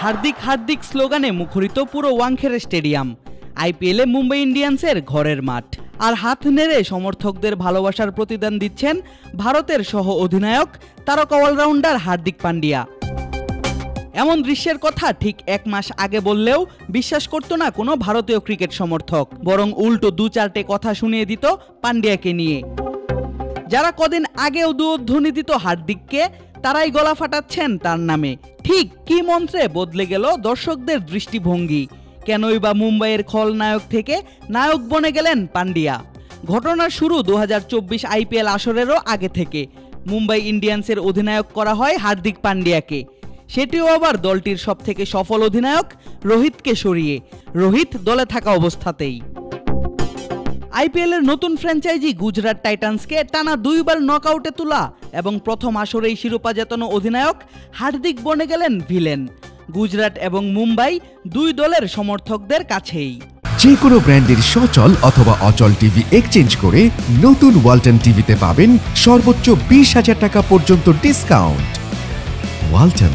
হার্দিক হার্দিক স্লোগানে মুখরিত পুরো ওয়াংখেড়ে স্টেডিয়াম। আইপিএলে মুম্বাই ইন্ডিয়ান্সের ঘরের মাঠ। আর হাত নেড়ে সমর্থকদের ভালোবাসার প্রতিদান দিচ্ছেন ভারতের সহ অধিনায়ক তারকা অলরাউন্ডার হার্দিক পান্ডিয়া। এমন দৃশ্যের কথা ঠিক ১ মাস আগে বললেও বিশ্বাস করতো না কোনো ভারতীয় ক্রিকেট সমর্থক, বরং উল্টো ২-৪টে কথা শুনিয়ে দিত পান্ডিয়াকে নিয়ে। যারা কদিন আগেও দুধ্বনি দিত হার্দিককে, তারাই গলা ফাটাচ্ছেন তার নামে। ঠিক কি মন্ত্রে বদলে গেল দর্শকদের দৃষ্টিভঙ্গি? কেনই বা মুম্বাইয়ের খলনায়ক থেকে নায়ক বনে গেলেন পান্ডিয়া? ঘটনার শুরু ২০২৪ আইপিএল আসরেরও আগে থেকে। মুম্বাই ইন্ডিয়ান্সের অধিনায়ক করা হয় হার্দিক পান্ডিয়াকে, সেটিও আবার দলটির সবথেকে সফল অধিনায়ক রোহিতকে সরিয়ে, রোহিত দলে থাকা অবস্থাতেই। আইপিএলের নতুন ফ্র্যাঞ্চাইজি গুজরাট টাইটান্সকে টানা 2 বার নকআউটে তোলা এবং প্রথম আসরেই শিরোপা জেতানো অধিনায়ক হার্দিক বনে গেলেন ভিলেন গুজরাট এবং মুম্বাই দুই দলের সমর্থকদের কাছেই। যে কোনো ব্র্যান্ডের সচল অথবা অচল টিভি এক্সচেঞ্জ করে নতুন ওয়ালটন টিভিতে পাবেন সর্বোচ্চ 20,000 টাকা পর্যন্ত ডিসকাউন্ট। ওয়ালটন।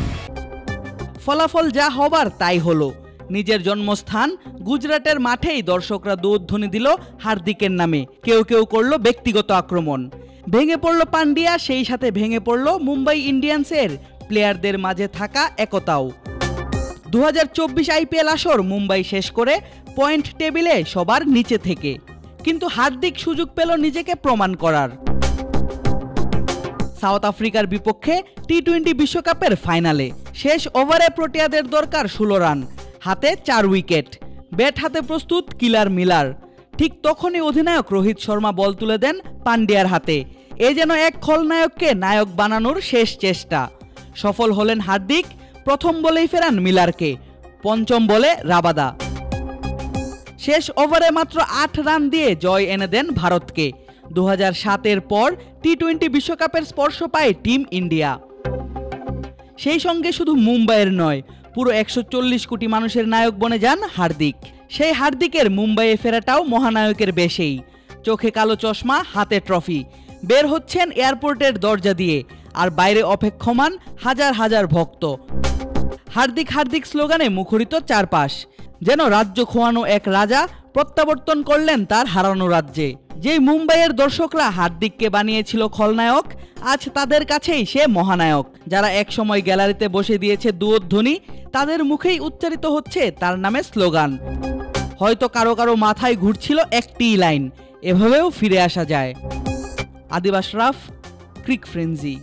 ফলাফল যা হবার তাই হলো। নিজের জন্মস্থান গুজরাটের মাঠেই দর্শকরা দুধ্বনি দিল হার্দিকের নামে। কেউ কেউ করলো ব্যক্তিগত আক্রমণ। ভেঙে পড়ল পান্ডিয়া, সেই সাথে ভেঙে পড়ল মুম্বাই ইন্ডিয়ান্সের প্লেয়ারদের মাঝে থাকা একতাও। ২০২৪ আইপিএল আসর মুম্বাই শেষ করে পয়েন্ট টেবিলে সবার নিচে থেকে, কিন্তু হার্দিক সুযোগ পেল নিজেকে প্রমাণ করার। সাউথ আফ্রিকার বিপক্ষে টি-20 বিশ্বকাপের ফাইনালে শেষ ওভারে প্রোটিয়াদের দরকার 16 রান, হাতে 4 উইকেট, ব্যাট হাতে প্রস্তুত কিলার মিলার। ঠিক তখনই অধিনায়ক রোহিত শর্মা বল তুলে দেন পান্ডিয়ার হাতে। এ যেন এক খলনায়ককে নায়ক বানানোর শেষ চেষ্টা। সফল হলেন হার্দিক, প্রথম বলেই ফেরান মিলারকে, পঞ্চম বলে রাবাদা। শেষ ওভারে মাত্র 8 রান দিয়ে জয় এনে দেন ভারতকে। 2007-এর পর টি-20 বিশ্বকাপের স্পর্শ পায় টিম ইন্ডিয়া। সেই সঙ্গে শুধু মুম্বাইয়ের নয়, পুরো 140 কোটি মানুষের নায়ক বনে যান হার্দিক। সেই হার্দিকের মুম্বাইয়ে ফেরাটাও মহানায়কের বেশেই। চোখে কালো চশমা, হাতে ট্রফি, বের হচ্ছেন এয়ারপোর্টের দরজা দিয়ে, আর বাইরে অপেক্ষমান হাজার হাজার ভক্ত। হার্দিক হার্দিক স্লোগানে মুখরিত চারপাশ, যেন রাজ্য খোয়ানো এক রাজা প্রত্যাবর্তন করলেন তার হারানো রাজ্যে। যেই মুম্বাইয়ের দর্শকরা হার্দিককে বানিয়েছিল খলনায়ক, আজ তাদের কাছেই সে মহানায়ক। যারা একসময় গ্যালারিতে বসে দিয়েছে দুধ্বনি, তাদের মুখেই উচ্চারিত হচ্ছে তার নামে স্লোগান। হয়তো কারো কারো মাথায় ঘুরছিল একটি লাইন, এভাবেও ফিরে আসা যায়। আদিব আশরাফ, ক্রিক ফ্রেঞ্জি।